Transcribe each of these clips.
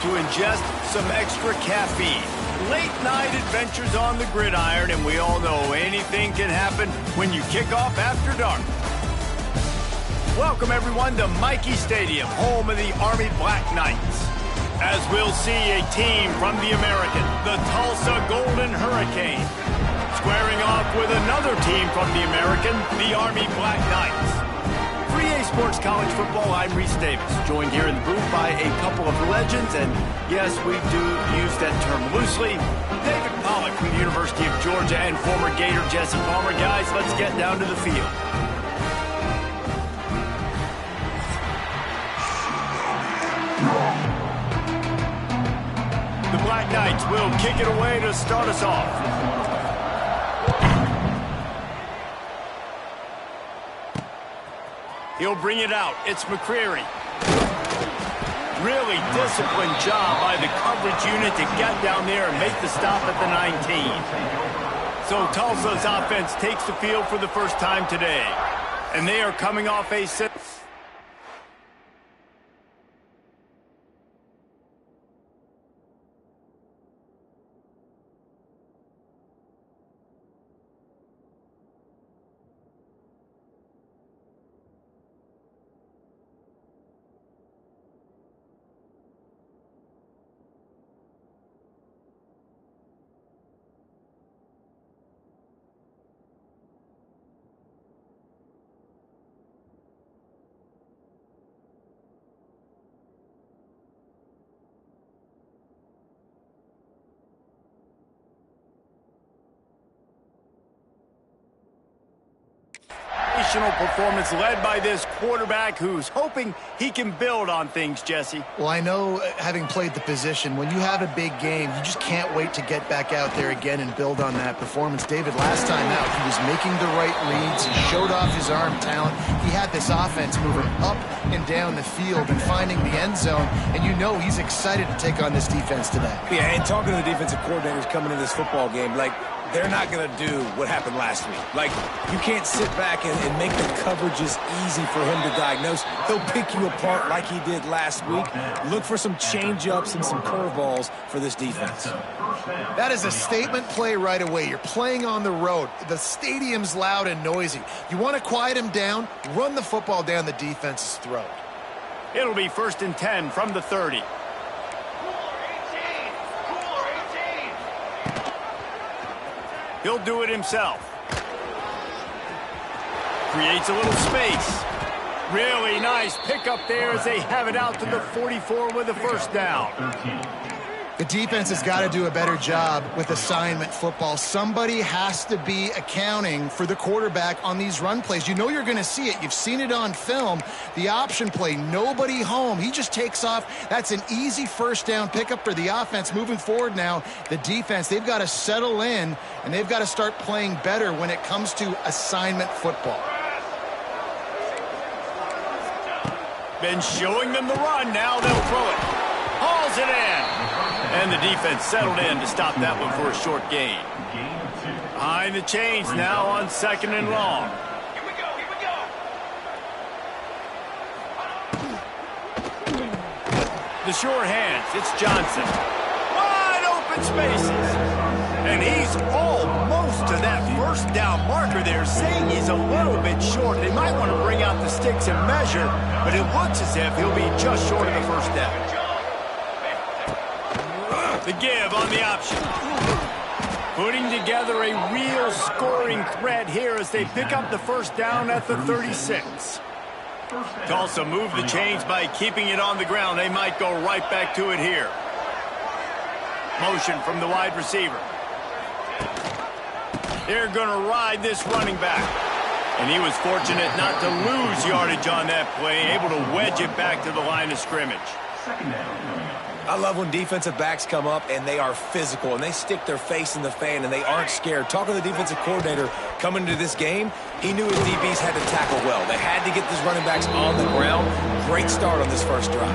to ingest some extra caffeine. Late night adventures on the gridiron, and we all know anything can happen when you kick off after dark. Welcome everyone to Michie Stadium, home of the Army Black Knights. As we'll see a team from the American, the Tulsa Golden Hurricane, squaring off with another team from the American, the Army Black Knights. 3A Sports College Football, I'm Reese Davis, joined here in the booth by a couple of legends, and yes, we do use that term loosely. David Pollack from the University of Georgia and former Gator Jesse Palmer. Guys, let's get down to the field. The Black Knights will kick it away to start us off. He'll bring it out. It's McCreary. Really disciplined job by the coverage unit to get down there and make the stop at the 19. So Tulsa's offense takes the field for the first time today. And they are coming off a set. Performance led by this quarterback who's hoping he can build on things, Jesse. Well, I know, having played the position, when you have a big game, you just can't wait to get back out there again and build on that performance. David, last time out, he was making the right reads. He showed off his arm talent. He had this offense moving up and down the field and finding the end zone, and you know he's excited to take on this defense today. Yeah, and talking to the defensive coordinators coming into this football game, like, they're not going to do what happened last week. Like, you can't sit back and make the coverages easy for him to diagnose. He'll pick you apart like he did last week. Look for some change-ups and some curveballs for this defense. That is a statement play right away. You're playing on the road. The stadium's loud and noisy. You want to quiet him down, run the football down the defense's throat. It'll be 1st and 10 from the 30. He'll do it himself. Creates a little space. Really nice pickup there as they have it out to the 44 with a first down. The defense has got to do a better job with assignment football. Somebody has to be accounting for the quarterback on these run plays. You know you're going to see it. You've seen it on film. The option play, nobody home. He just takes off. That's an easy first down pickup for the offense. Moving forward now, the defense, they've got to settle in, and they've got to start playing better when it comes to assignment football. Been showing them the run. Now they'll throw it. Hauls it in. And the defense settled in to stop that one for a short gain. Behind the chains now on 2nd and long. Here we go. The sure hands. It's Johnson. Wide open spaces. And he's almost to that first down marker there, saying he's a little bit short. They might want to bring out the sticks and measure, but it looks as if he'll be just short of the first down. The give on the option. Putting together a real scoring threat here as they pick up the first down at the 36. Tulsa moved the chains by keeping it on the ground. They might go right back to it here. Motion from the wide receiver. They're going to ride this running back. And he was fortunate not to lose yardage on that play, able to wedge it back to the line of scrimmage. I love when defensive backs come up and they are physical and they stick their face in the fan and they aren't scared. Talking to the defensive coordinator coming into this game, he knew his DBs had to tackle well. They had to get these running backs on the ground. Great start on this first drive.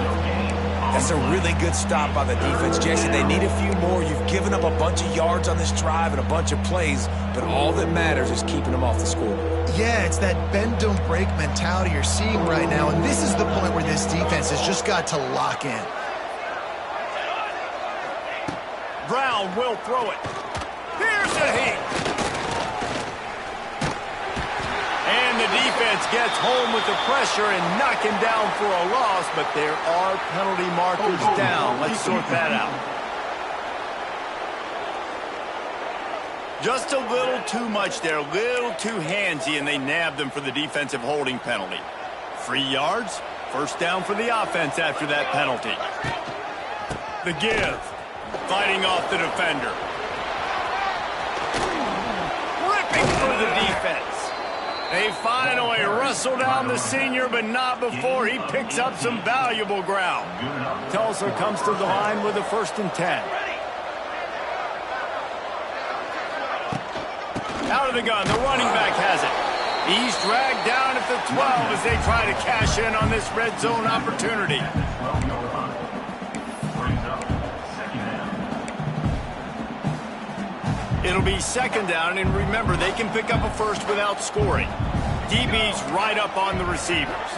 That's a really good stop by the defense, Jesse. They need a few more. You've given up a bunch of yards on this drive and a bunch of plays, but all that matters is keeping them off the scoreboard. Yeah, it's that bend, don't break mentality you're seeing right now, and this is the point where this defense has just got to lock in. Brown will throw it. Here's the heat. And the defense gets home with the pressure and knock him down for a loss, but there are penalty markers down. Let's sort that out. Just a little too much there, a little too handsy, and they nabbed them for the defensive holding penalty. 3 yards, first down for the offense after that penalty. The give, fighting off the defender. Ripping through the defense. They finally wrestle down the senior, but not before he picks up some valuable ground. Tulsa comes to the line with a 1st and 10. Out of the gun, the running back has it. He's dragged down at the 12 as they try to cash in on this red zone opportunity. It'll be 2nd down, and remember, they can pick up a first without scoring. DB's right up on the receivers.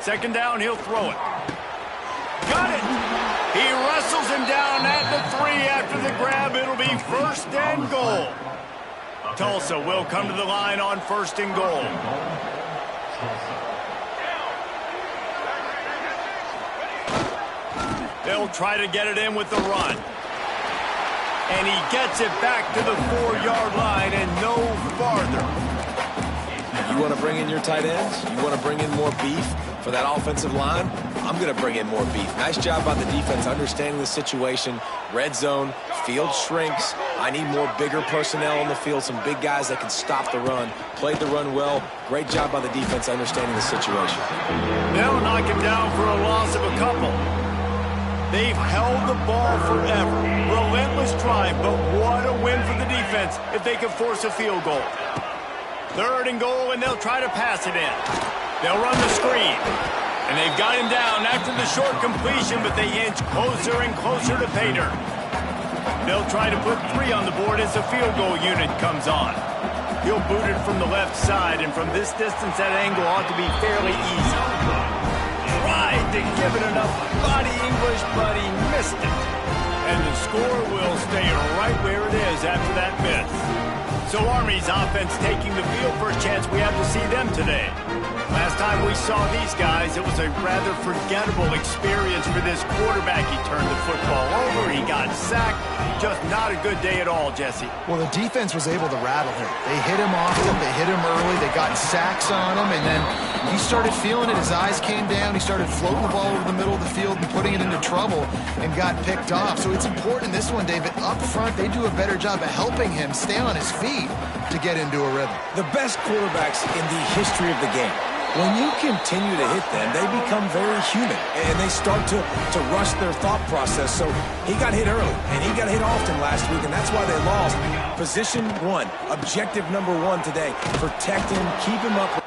2nd down, he'll throw it. Got it! He wrestles him down at the 3 after the grab. It'll be 1st and goal. Tulsa will come to the line on 1st and goal. They'll try to get it in with the run. And he gets it back to the 4-yard line and no farther. You want to bring in your tight ends? You want to bring in more beef for that offensive line? I'm going to bring in more beef. Nice job by the defense understanding the situation. Red zone, field shrinks. I need more bigger personnel on the field, some big guys that can stop the run. Played the run well. Great job by the defense understanding the situation. They'll knock him down for a loss of a couple. They've held the ball forever. Relentless drive, but what a win for the defense if they can force a field goal. 3rd and goal, and they'll try to pass it in. They'll run the screen. And they've got him down after the short completion, but they inch closer and closer to pay dirt. They'll try to put 3 on the board as the field goal unit comes on. He'll boot it from the left side, and from this distance, that angle ought to be fairly easy. Tried to give it enough body English, but he missed it. And the score will stay right where it is after that miss. So Army's offense taking the field. First chance we have to see them today. Last time we saw these guys, it was a rather forgettable experience for this quarterback. He turned the football over, he got sacked. Just not a good day at all, Jesse. Well, the defense was able to rattle him. They hit him often, they hit him early, they got sacks on him, and then he started feeling it. His eyes came down, he started floating the ball over the middle of the field and putting it into trouble and got picked off. So it's important this one, David. Up front, they do a better job of helping him stay on his feet to get into a rhythm. The best quarterbacks in the history of the game. When you continue to hit them, they become very human, and they start to rush their thought process. So he got hit early, and he got hit often last week, and that's why they lost. Position 1, objective number 1 today, protect him, keep him up.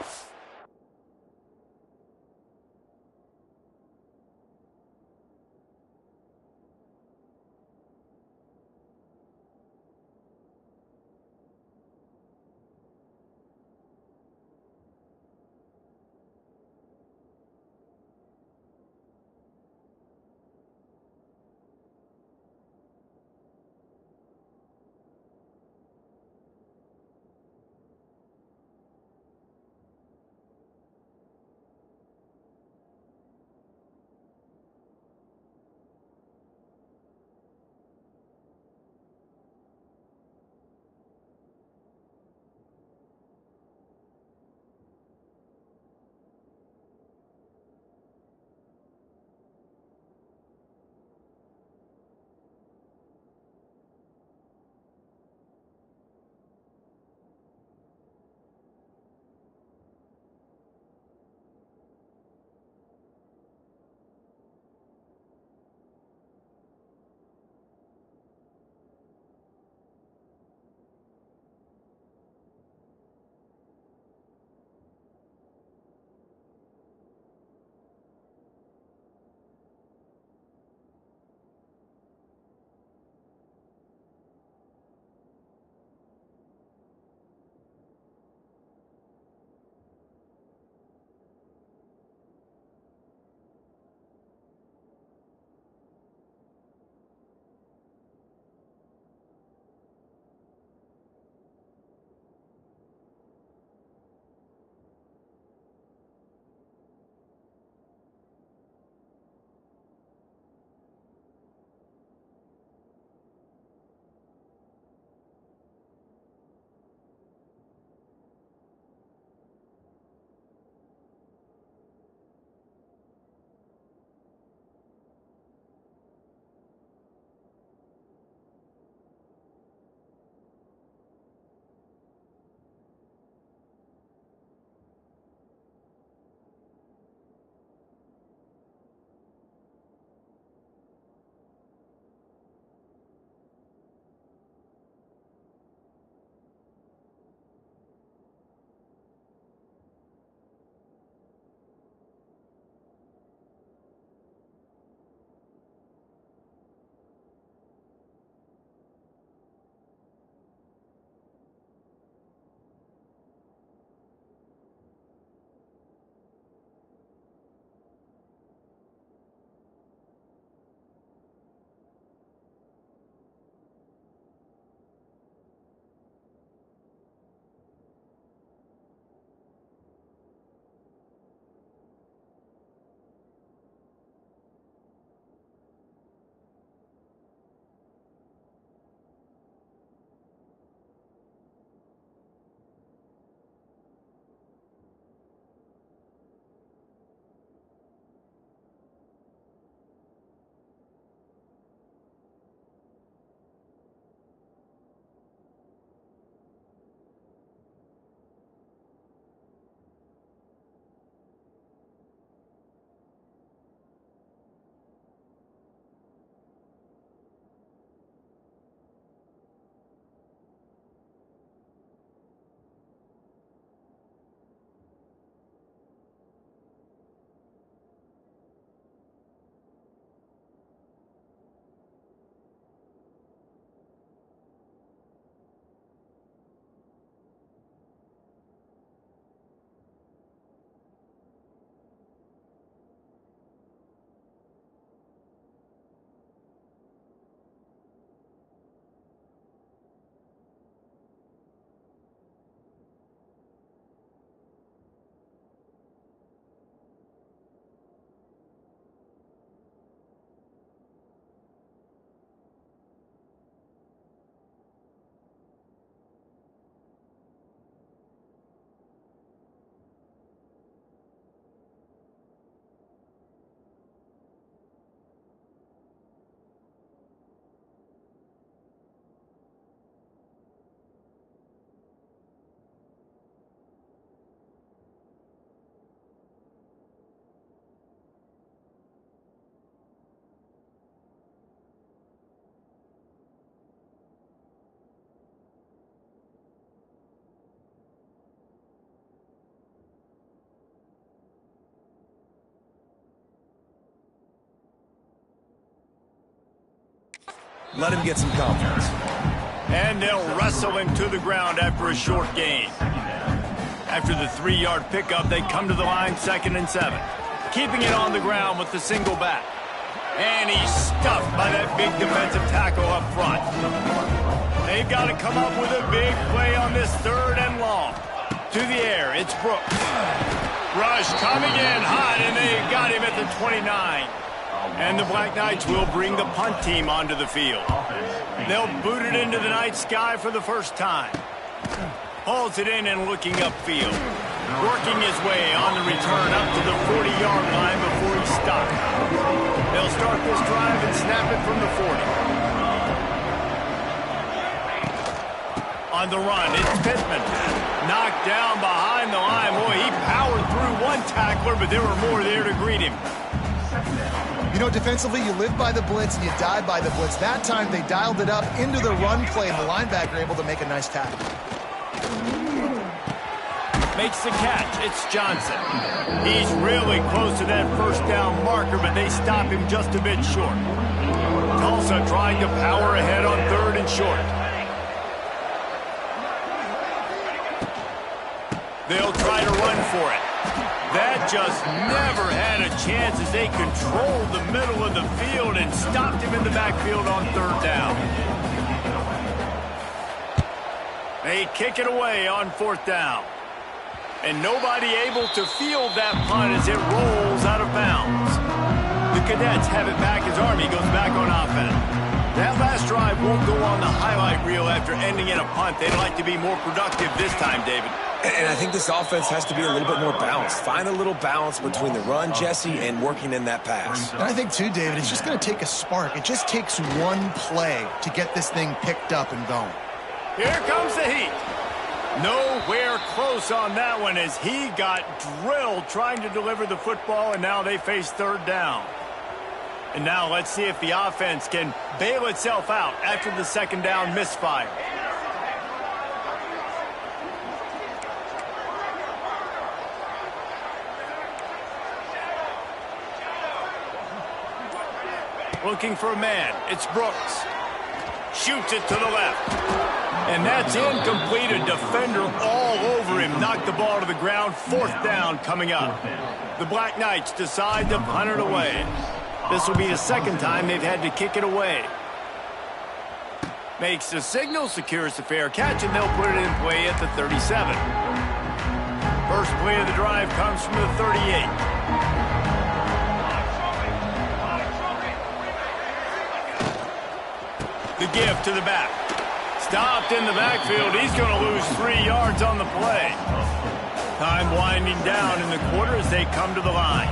Let him get some confidence. And they'll wrestle him to the ground after a short gain. After the 3-yard pickup, they come to the line 2nd and 7. Keeping it on the ground with the single back. And he's stuffed by that big defensive tackle up front. They've got to come up with a big play on this 3rd and long. To the air, it's Brooks. Rush coming in hot, and they got him at the 29. And the Black Knights will bring the punt team onto the field. They'll boot it into the night sky for the first time. Hauls it in and looking upfield. Working his way on the return up to the 40-yard line before he stopped. They'll start this drive and snap it from the 40. On the run, it's Pittman. Knocked down behind the line. Boy, he powered through one tackler, but there were more there to greet him. You know, defensively, you live by the blitz and you die by the blitz. That time, they dialed it up into the run play, and the linebacker able to make a nice tackle. Makes the catch. It's Johnson. He's really close to that first down marker, but they stop him just a bit short. Tulsa trying to power ahead on 3rd and short. They'll try to run for it. That just never had a chance as they controlled the middle of the field and stopped him in the backfield on 3rd down. They kick it away on 4th down. And nobody able to field that punt as it rolls out of bounds. The Cadets have it back as Army goes back on offense. That last drive won't go on the highlight reel after ending in a punt. They'd like to be more productive this time, David. And I think this offense has to be a little bit more balanced. Find a little balance between the run, Jesse, and working in that pass. And I think, too, David, it's just going to take a spark. It just takes one play to get this thing picked up and going. Here comes the heat. Nowhere close on that one as he got drilled trying to deliver the football, and now they face 3rd down. And now let's see if the offense can bail itself out after the 2nd down misfire. Looking for a man. It's Brooks. Shoots it to the left. And that's incomplete. A defender all over him. Knocked the ball to the ground. 4th down coming up. The Black Knights decide to punt it away. This will be the 2nd time they've had to kick it away. Makes the signal, secures the fair catch, and they'll put it in play at the 37. First play of the drive comes from the 38. The give to the back. Stopped in the backfield. He's going to lose 3 yards on the play. Time winding down in the quarter as they come to the line.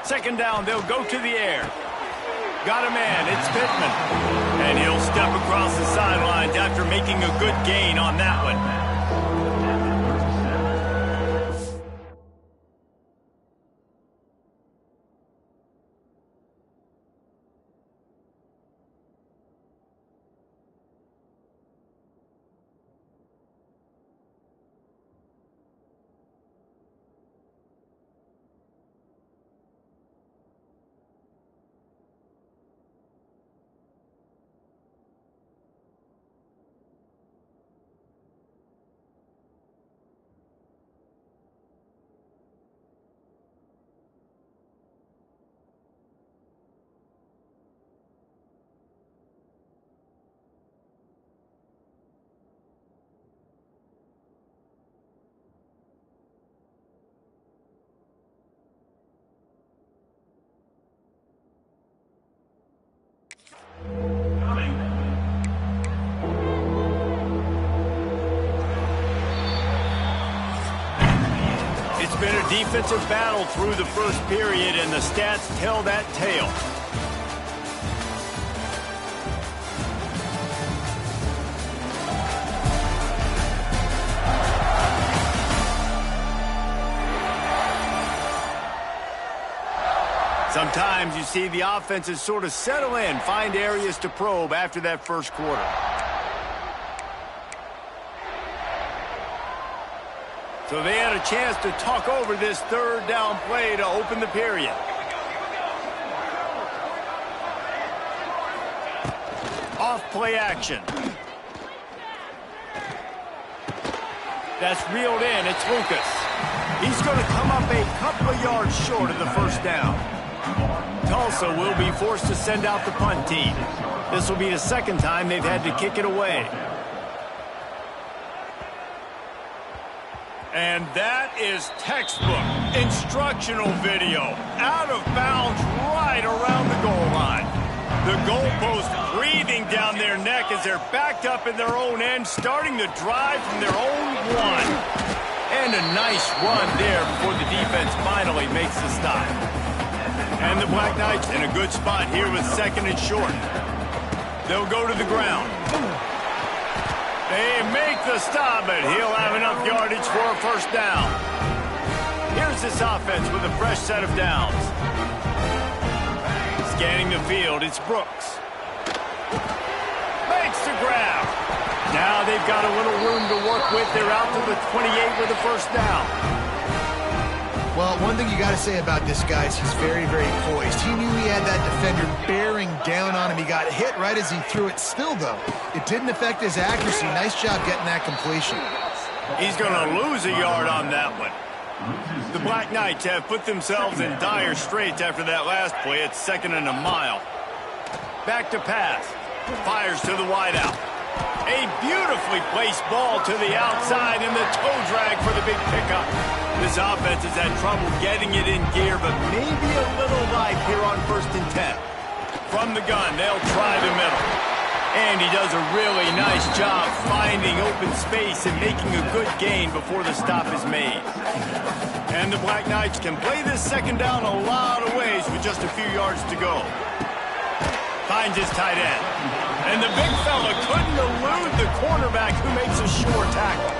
2nd down, they'll go to the air. Got a man, it's Pittman. And he'll step across the sidelines after making a good gain on that one. It's been a defensive battle through the first period, and the stats tell that tale. Sometimes you see the offenses sort of settle in, find areas to probe after that first quarter. So they had a chance to talk over this 3rd down play to open the period. off play action. That's reeled in. It's Lucas. He's going to come up a couple of yards short of the first down. Tulsa will be forced to send out the punt team. This will be the second time they've had to kick it away. And that is textbook instructional video. Out of bounds right around the goal line. The goalpost breathing down their neck as they're backed up in their own end, starting the drive from their own one. And a nice run there before the defense finally makes the stop. And the Black Knights in a good spot here with second and short. They'll go to the ground. They make the stop, but he'll have enough yardage for a first down. Here's this offense with a fresh set of downs. Scanning the field, it's Brooks. Makes the grab. Now they've got a little room to work with. They're out to the 28 with a first down. Well, one thing you got to say about this guy is he's very, very poised. He knew he had that defender bearing down on him. He got hit right as he threw it. Still, though, it didn't affect his accuracy. Nice job getting that completion. He's going to lose a yard on that one. The Black Knights have put themselves in dire straits after that last play. It's second and a mile. Back to pass. Fires to the wideout. A beautifully placed ball to the outside and the toe drag for the big pickup. This offense has had trouble getting it in gear, but maybe a little life here on 1st and 10. From the gun, they'll try the middle. And he does a really nice job finding open space and making a good gain before the stop is made. And the Black Knights can play this second down a lot of ways with just a few yards to go. Finds his tight end. And the big fella couldn't elude the cornerback who makes a sure tackle.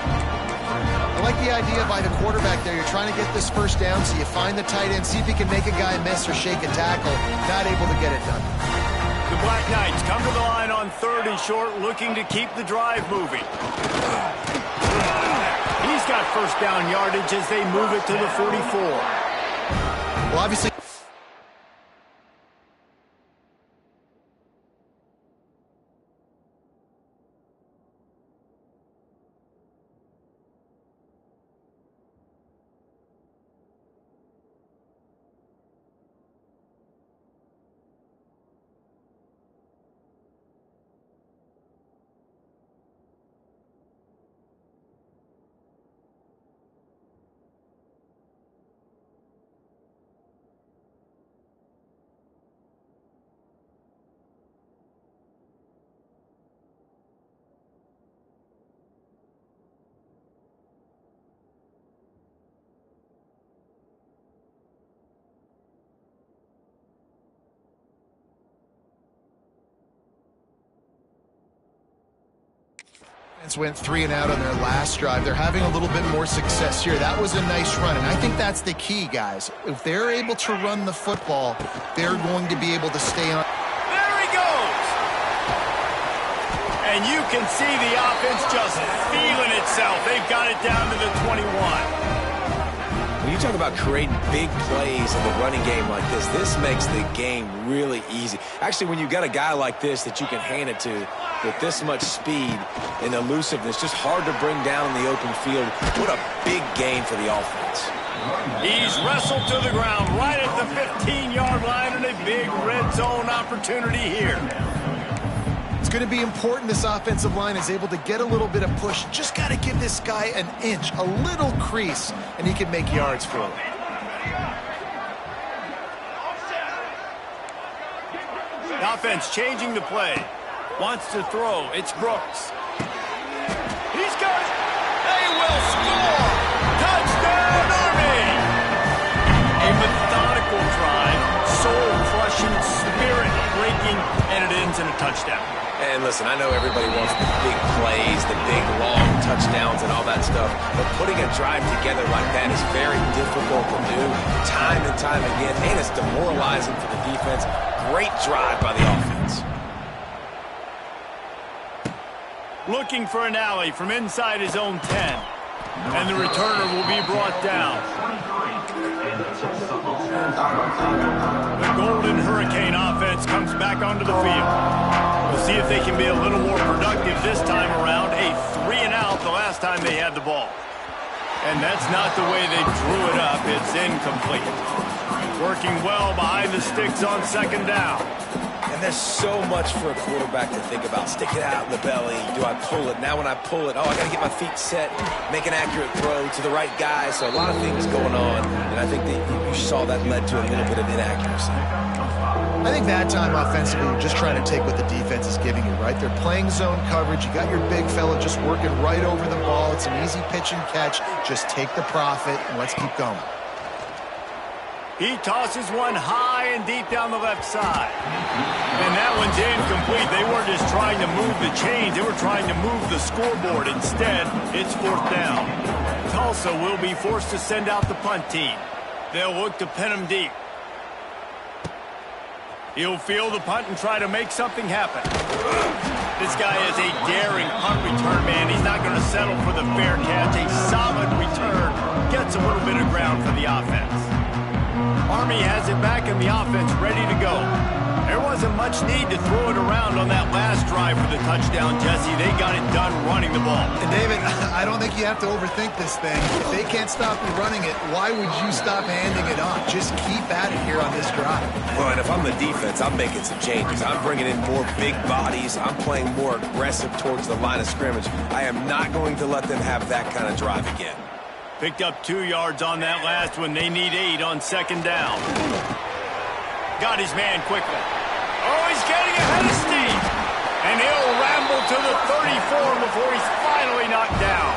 I like the idea by the quarterback there. You're trying to get this first down, so you find the tight end, see if he can make a guy miss or shake a tackle. Not able to get it done. The Black Knights come to the line on 3rd and short, looking to keep the drive moving. He's got first down yardage as they move it to the 44. Well, obviously... went 3 and out on their last drive. They're having a little bit more success here. That was a nice run, and I think that's the key, guys. If they're able to run the football, they're going to be able to stay on. There he goes! And you can see the offense just feeling itself. They've got it down to the 21. When you talk about creating big plays in the running game like this makes the game really easy. Actually, when you've got a guy like this that you can hand it to with this much speed and elusiveness, just hard to bring down in the open field. What a big gain for the offense. He's wrestled to the ground right at the 15-yard line, and a big red zone opportunity here. It's going to be important this offensive line is able to get a little bit of push. Just got to give this guy an inch, a little crease, and he can make yards for it. The offense changing the play. Wants to throw. It's Brooks. He's got it. They will score. Touchdown, Army! A methodical drive, soul-crushing, spirit-breaking, and it ends in a touchdown. And listen, I know everybody wants the big plays, the big, long touchdowns and all that stuff, but putting a drive together like that is very difficult to do time and time again, and it's demoralizing for the defense. Great drive by the offense. Looking for an alley from inside his own 10. And the returner will be brought down. The Golden Hurricane offense comes back onto the field. The We'll see if they can be a little more productive this time around. A 3-and-out the last time they had the ball. And that's not the way they drew it up. It's incomplete. Working well behind the sticks on second down. And there's so much for a quarterback to think about. Stick it out in the belly. Do I pull it? Now when I pull it, I got to get my feet set, make an accurate throw to the right guy. So a lot of things going on. And I think that you saw that led to a little bit of inaccuracy. I think that time offensively, you're just trying to take what the defense is giving you, right? They're playing zone coverage. You got your big fella just working right over the ball. It's an easy pitch and catch. Just take the profit and let's keep going. He tosses one high and deep down the left side. And that one's incomplete. They weren't just trying to move the chains. They were trying to move the scoreboard. Instead, it's fourth down. Tulsa will be forced to send out the punt team. They'll look to pin him deep. He'll field the punt and try to make something happen. This guy is a daring punt return man. He's not going to settle for the fair catch. A solid return gets a little bit of ground for the offense. Army has it back in the offense ready to go. There wasn't much need to throw it around on that last drive for the touchdown, Jesse. They got it done running the ball. And David, I don't think you have to overthink this thing. If they can't stop you running it, why would you stop handing it off? Just keep at it here on this drive. Well, and if I'm the defense, I'm making some changes. I'm bringing in more big bodies. I'm playing more aggressive towards the line of scrimmage. I am not going to let them have that kind of drive again. Picked up 2 yards on that last one. They need 8 on second down. Got his man quickly. Oh, he's getting ahead of Steve. And he'll ramble to the 34 before he's finally knocked down.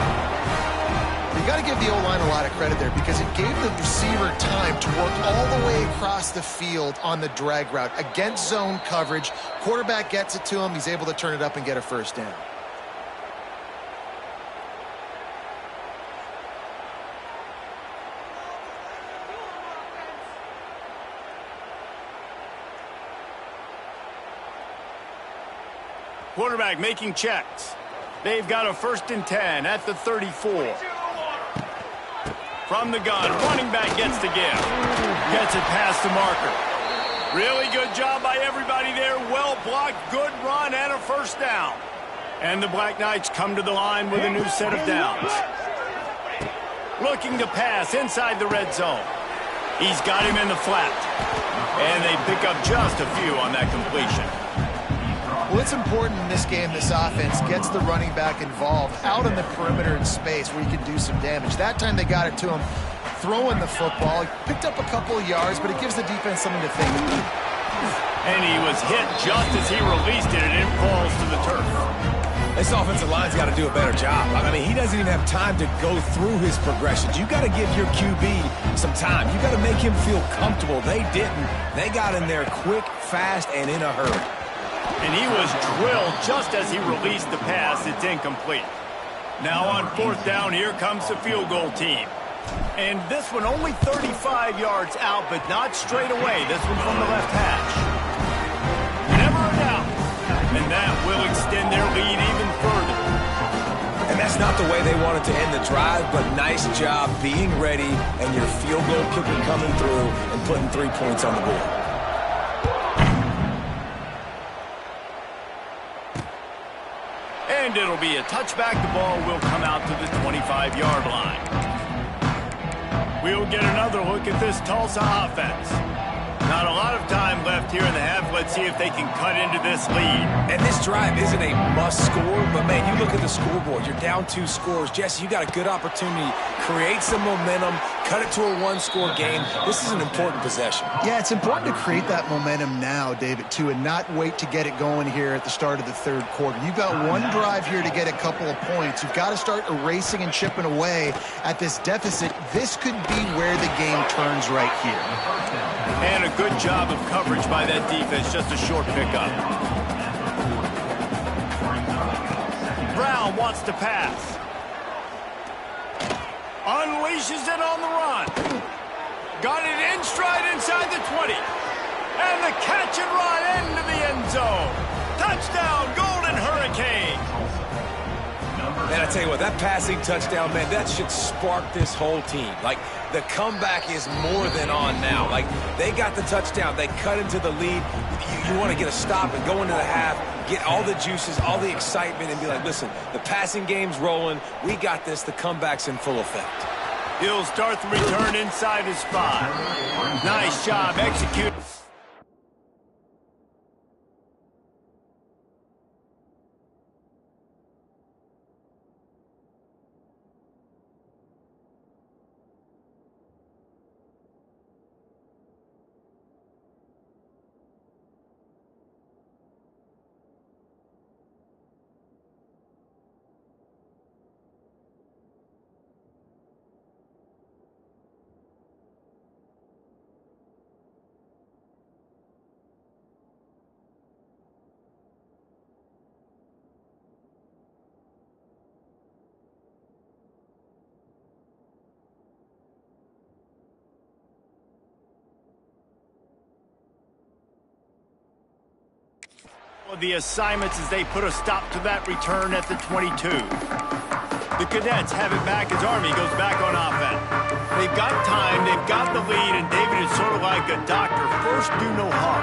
You got to give the O-line a lot of credit there because it gave the receiver time to work all the way across the field on the drag route against zone coverage. Quarterback gets it to him. He's able to turn it up and get a first down. Quarterback making checks. They've got a 1st and 10 at the 34. From the gun, running back gets the give. Gets it past the marker. Really good job by everybody there. Well blocked, good run, and a first down. And the Black Knights come to the line with a new set of downs. Looking to pass inside the red zone. He's got him in the flat. And they pick up just a few on that completion. Well, it's important in this game, this offense gets the running back involved out on the perimeter in space where he can do some damage. That time they got it to him throwing the football. He picked up a couple of yards, but it gives the defense something to think about. And he was hit just as he released it, and it falls to the turf. This offensive line's got to do a better job. I mean, he doesn't even have time to go through his progressions. You got to give your QB some time. You got to make him feel comfortable. They didn't. They got in there quick, fast, and in a hurry. And he was drilled just as he released the pass. It's incomplete. Now on 4th down, here comes the field goal team. And this one only 35 yards out, but not straight away. This one from the left hash. Never a doubt. And that will extend their lead even further. And that's not the way they wanted to end the drive, but nice job being ready and your field goal kicker coming through and putting 3 points on the board. And it'll be a touchback. The ball will come out to the 25-yard line. We'll get another look at this Tulsa offense. Not a lot of time left here in the half. Let's see if they can cut into this lead. And this drive isn't a must score, but man, you look at the scoreboard. You're down 2 scores. Jesse, you got a good opportunity. Create some momentum. Cut it to a 1-score game. This is an important possession. Yeah, it's important to create that momentum now, David, too, and not wait to get it going here at the start of the 3rd quarter. You've got one drive here to get a couple of points. You've got to start erasing and chipping away at this deficit. This could be where the game turns right here. And a good job of coverage by that defense. Just a short pickup. Brown wants to pass. Unleashes it on the run. Got it in stride inside the 20. And the catch and run into the end zone. Touchdown, Golden Hurricane. Man, I tell you what, that passing touchdown, man, that should spark this whole team. Like, the comeback is more than on now. Like, they got the touchdown. They cut into the lead. You want to get a stop and go into the half, get all the juices, all the excitement, and be like, listen, the passing game's rolling. We got this. The comeback's in full effect. He'll start the return inside his 5. Nice job executing. The assignments as they put a stop to that return at the 22. The Cadets have it back as Army goes back on offense. They've got time, they've got the lead, and David is sort of like a doctor. First, do no harm.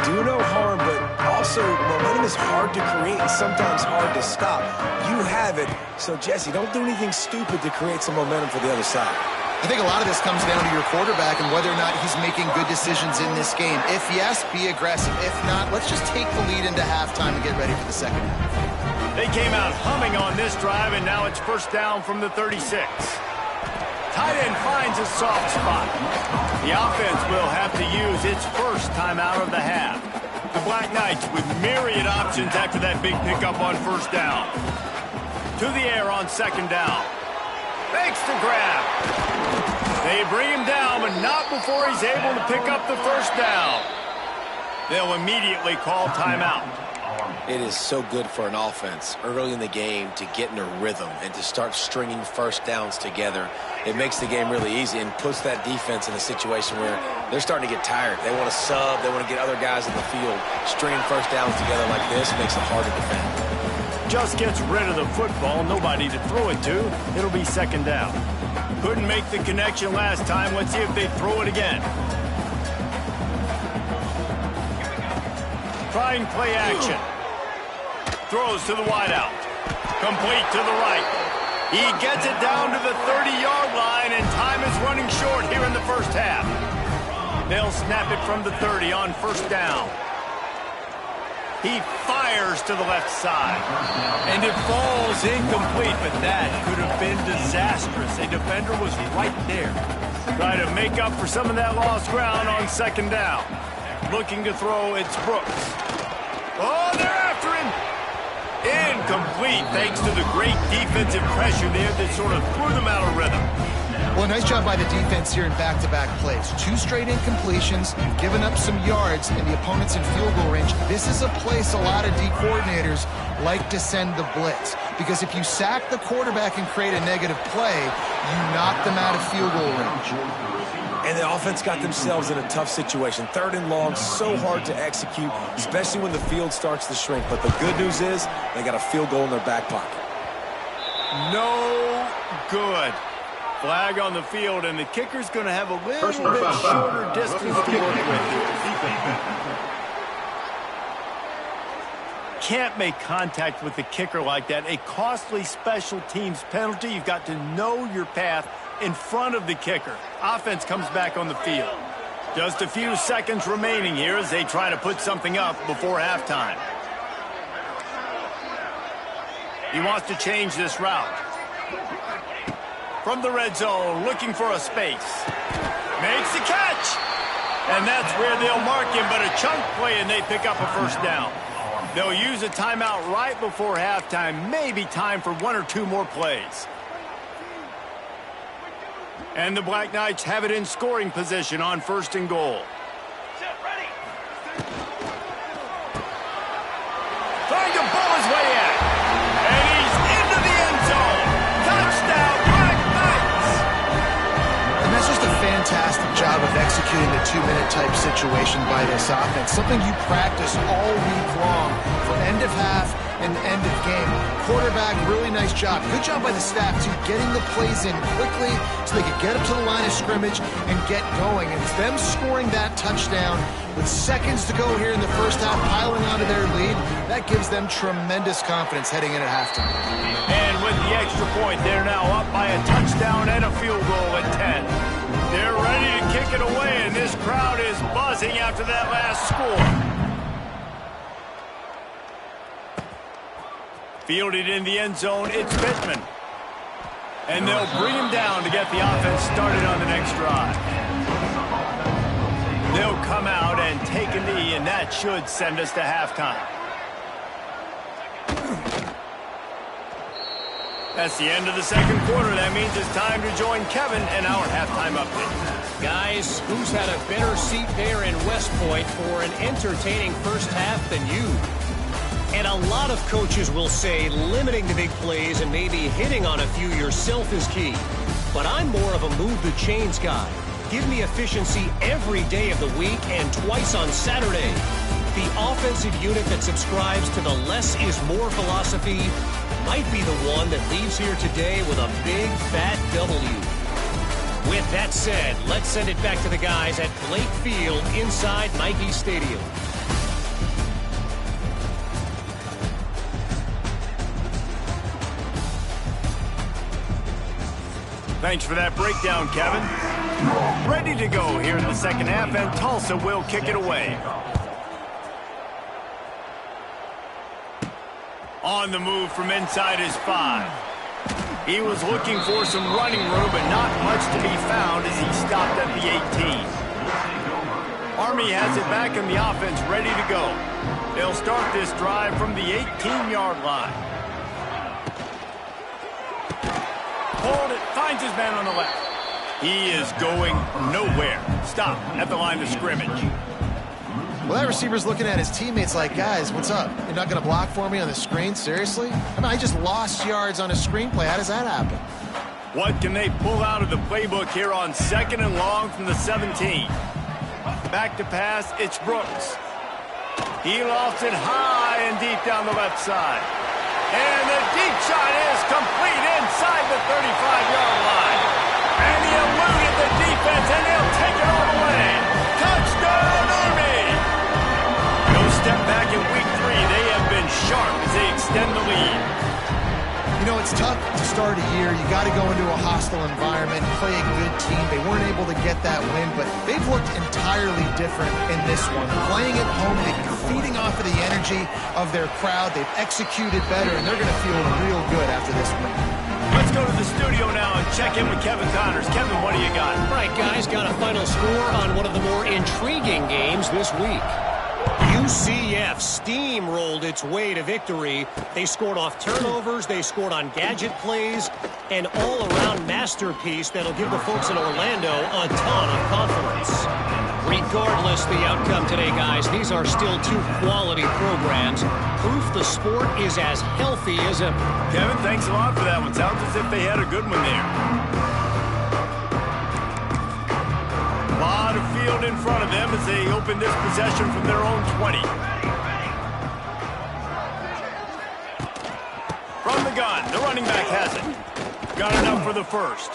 Do no harm, but also momentum is hard to create and sometimes hard to stop. You have it, so Jesse, don't do anything stupid to create some momentum for the other side. I think a lot of this comes down to your quarterback and whether or not he's making good decisions in this game. If yes, be aggressive. If not, let's just take the lead into halftime and get ready for the second half. They came out humming on this drive, and now it's first down from the 36. Tight end finds a soft spot. The offense will have to use its first timeout of the half. The Black Knights with myriad options after that big pickup on first down. To the air on second down. Makes the grab. They bring him down, but not before he's able to pick up the first down. They'll immediately call timeout. It is so good for an offense early in the game to get in a rhythm and to start stringing first downs together. It makes the game really easy and puts that defense in a situation where they're starting to get tired. They want to sub. They want to get other guys in the field. Stringing first downs together like this makes it hard to defend. Just gets rid of the football, nobody to throw it to. It'll be second down. Couldn't make the connection last time. Let's see if they throw it again. Trying play action. Throws to the wideout. Complete to the right. He gets it down to the 30-yard line, and time is running short here in the first half. They'll snap it from the 30 on first down. He fires to the left side. And it falls incomplete, but that could have been disastrous. A defender was right there. Try to make up for some of that lost ground on second down. Looking to throw, it's Brooks. Oh, they're after him. Incomplete, thanks to the great defensive pressure there that sort of threw them out of rhythm. Well, nice job by the defense here in back-to-back plays. 2 straight incompletions. You've given up some yards, and the opponent's in field goal range. This is a place a lot of D coordinators like to send the blitz. Because if you sack the quarterback and create a negative play, you knock them out of field goal range. And the offense got themselves in a tough situation. 3rd and long, so hard to execute, especially when the field starts to shrink. But the good news is they got a field goal in their back pocket. No good. Flag on the field, and the kicker's going to have a little bit shorter distance to work with. Can't make contact with the kicker like that. A costly special teams penalty. You've got to know your path in front of the kicker. Offense comes back on the field. Just a few seconds remaining here as they try to put something up before halftime. He wants to change this route. From the red zone, looking for a space. Makes the catch. And that's where they'll mark him, but a chunk play, and they pick up a first down. They'll use a timeout right before halftime. Maybe time for 1 or 2 more plays. And the Black Knights have it in scoring position on 1st and goal. Trying to pull his way in. And he's into the end zone. Touchdown, Black Knights! And that's just a fantastic job of executing the 2-minute type situation by this offense. Something you practice all week long from end of half and end of game. Quarterback, really nice job. Good job by the staff, too, getting the plays in quickly so they could get up to the line of scrimmage and get going. And it's them scoring that touchdown with seconds to go here in the first half, piling onto their lead. That gives them tremendous confidence heading in at halftime. And with the extra point, they're now up by a touchdown and a field goal at 10. They're ready to kick it away, and this crowd is buzzing after that last score. Fielded in the end zone, it's Pittman. And they'll bring him down to get the offense started on the next drive. They'll come out and take a knee, and that should send us to halftime. That's the end of the second quarter. That means it's time to join Kevin and our halftime update. Guys, who's had a better seat there in West Point for an entertaining first half than you? And a lot of coaches will say limiting the big plays and maybe hitting on a few yourself is key. But I'm more of a move the chains guy. Give me efficiency every day of the week and twice on Saturday. The offensive unit that subscribes to the less is more philosophy might be the one that leaves here today with a big fat W. With that said, let's send it back to the guys at Blake Field inside Nike Stadium. Thanks for that breakdown, Kevin. Ready to go here in the second half, and Tulsa will kick it away. On the move from inside his 5. He was looking for some running room, but not much to be found as he stopped at the 18. Army has it back in the offense, ready to go. They'll start this drive from the 18-yard line. Hold it, finds his man on the left. He is going nowhere. Stop at the line of scrimmage. Well, that receiver's looking at his teammates like, guys, what's up? You're not going to block for me on the screen? Seriously? I mean, I just lost yards on a screenplay. How does that happen? What can they pull out of the playbook here on 2nd and long from the 17? Back to pass, it's Brooks. He lofts it high and deep down the left side. And the deep shot is complete inside the 35-yard line. And he eluded the defense, and they'll take it all the way. Touchdown, Army! No step back in week 3. They have been sharp as they extend the lead. You know, it's tough to start a year. You got to go into a hostile environment, play a good team. They weren't able to get that win, but they've looked entirely different in this one. Playing at home, they've been feeding off of the energy of their crowd. They've executed better, and they're going to feel real good after this win. Let's go to the studio now and check in with Kevin Connors. Kevin, what do you got? All right, guys, got a final score on one of the more intriguing games this week. UCF steamrolled its way to victory. They scored off turnovers, they scored on gadget plays, an all-around masterpiece that'll give the folks in Orlando a ton of confidence. Regardless the outcome today, guys, these are still two quality programs. Proof the sport is as healthy as ever. Kevin, thanks a lot for that one. Sounds as if they had a good one there. A lot of field in front of them as they open this possession from their own 20. From the gun, the running back has it. Got enough for the first.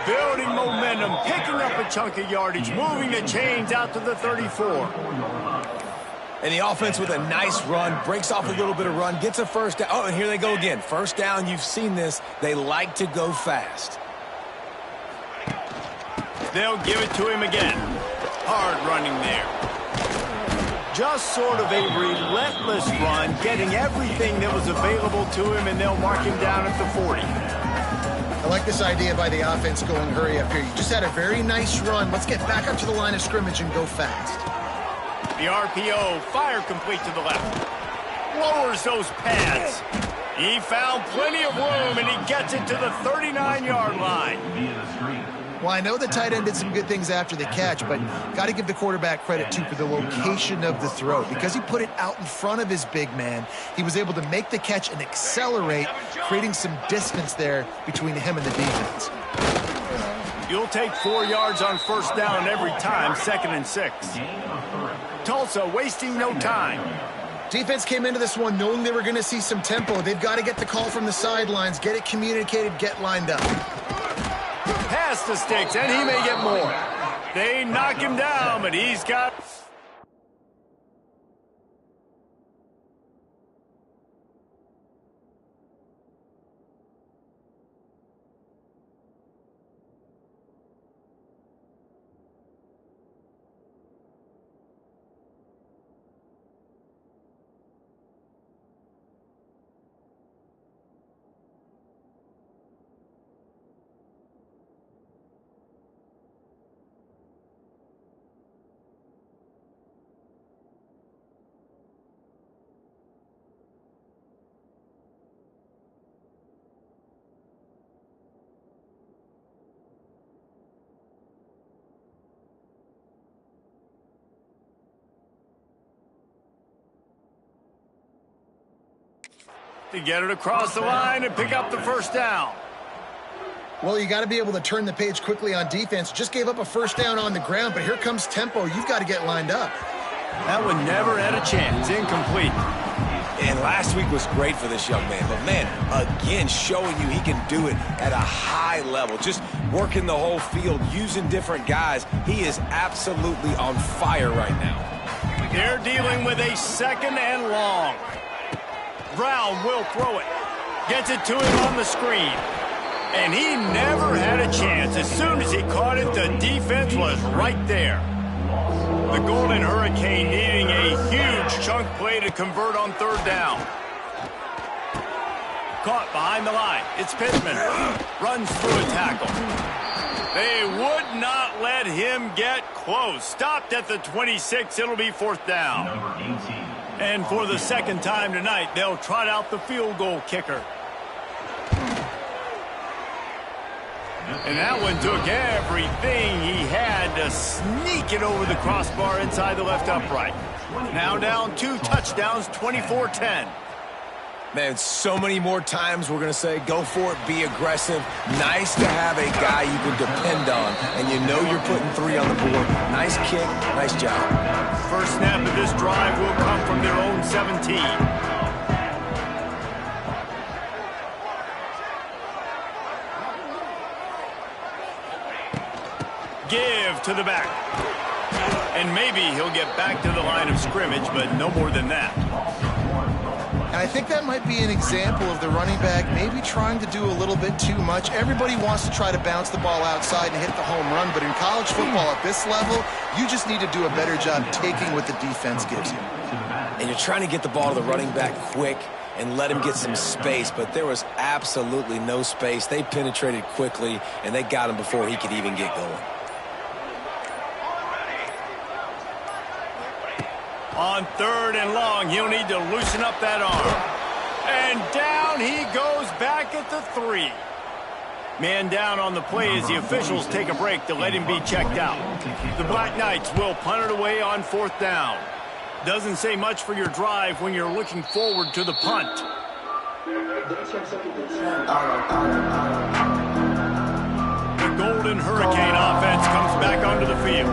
Building momentum, picking up a chunk of yardage, moving the chains out to the 34. And the offense with a nice run, breaks off a little bit of run, gets a first down. Oh, and here they go again. First down, you've seen this. They like to go fast. They'll give it to him again. Hard running there. Just sort of a relentless run, getting everything that was available to him, and they'll mark him down at the 40. I like this idea by the offense going hurry up here. You just had a very nice run. Let's get back up to the line of scrimmage and go fast. The RPO, fire complete to the left. Lowers those pads. He found plenty of room, and he gets it to the 39-yard line. Well, I know the tight end did some good things after the catch, but got to give the quarterback credit, too, for the location of the throw. Because he put it out in front of his big man, he was able to make the catch and accelerate, creating some distance there between him and the defense. You'll take 4 yards on first down every time, 2nd and 6. Tulsa wasting no time. Defense came into this one knowing they were going to see some tempo. They've got to get the call from the sidelines, get it communicated, get lined up. Pass the sticks, and he may get more. They knock him down, but he's got... to get it across the line and pick up the first down. Well, you got to be able to turn the page quickly on defense. Just gave up a first down on the ground, but here comes tempo. You've got to get lined up. That one never had a chance. Incomplete. And last week was great for this young man. But, man, again, showing you he can do it at a high level. Just working the whole field, using different guys. He is absolutely on fire right now. They're dealing with a 2nd and long. Brown will throw it. Gets it to him on the screen. And he never had a chance. As soon as he caught it, the defense was right there. The Golden Hurricane needing a huge chunk play to convert on 3rd down. Caught behind the line. It's Pittman. Runs through a tackle. They would not let him get close. Stopped at the 26. It'll be 4th down. And for the 2nd time tonight, they'll trot out the field goal kicker. And that one took everything he had to sneak it over the crossbar inside the left upright. Now down 2 touchdowns, 24-10. Man, so many more times we're going to say, go for it, be aggressive. Nice to have a guy you can depend on, and you know you're putting 3 on the board. Nice kick, nice job. First snap of this drive will come from their own 17. Give to the back. And maybe he'll get back to the line of scrimmage, but no more than that. And I think that might be an example of the running back maybe trying to do a little bit too much. Everybody wants to try to bounce the ball outside and hit the home run, but in college football at this level, you just need to do a better job taking what the defense gives you. And you're trying to get the ball to the running back quick and let him get some space, but there was absolutely no space. They penetrated quickly, and they got him before he could even get going. On 3rd and long, he'll need to loosen up that arm. And down he goes back at the 3. Man down on the play as the officials take a break to let him be checked out. The Black Knights will punt it away on 4th down. Doesn't say much for your drive when you're looking forward to the punt. The Golden Hurricane offense comes back onto the field.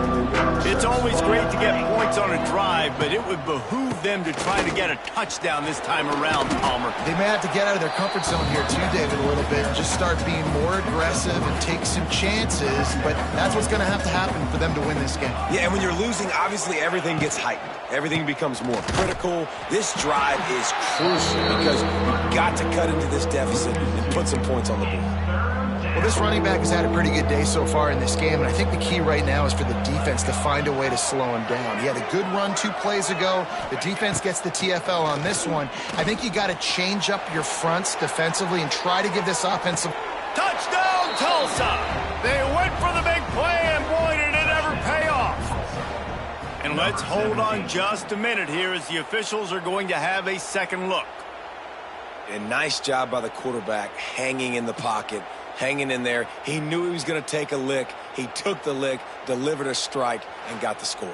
It's always great to get points on a drive, but it would behoove them to try to get a touchdown this time around, Palmer. They may have to get out of their comfort zone here too, David, a little bit. Just start being more aggressive and take some chances, but that's what's going to happen for them to win this game. Yeah, and when you're losing, obviously everything gets heightened. Everything becomes more critical. This drive is crucial because you've got to cut into this deficit and put some points on the board. Well, this running back has had a pretty good day so far in this game, and I think the key right now is for the defense to find a way to slow him down. He had a good run 2 plays ago. The defense gets the TFL on this one. I think you got to change up your fronts defensively and try to give this offensive... Touchdown, Tulsa! They went for the big play, and boy, did it ever pay off. And let's hold on just a minute here as the officials are going to have a second look. A nice job by the quarterback hanging in the pocket. Hanging in there. He knew he was going to take a lick. He took the lick, delivered a strike, and got the score.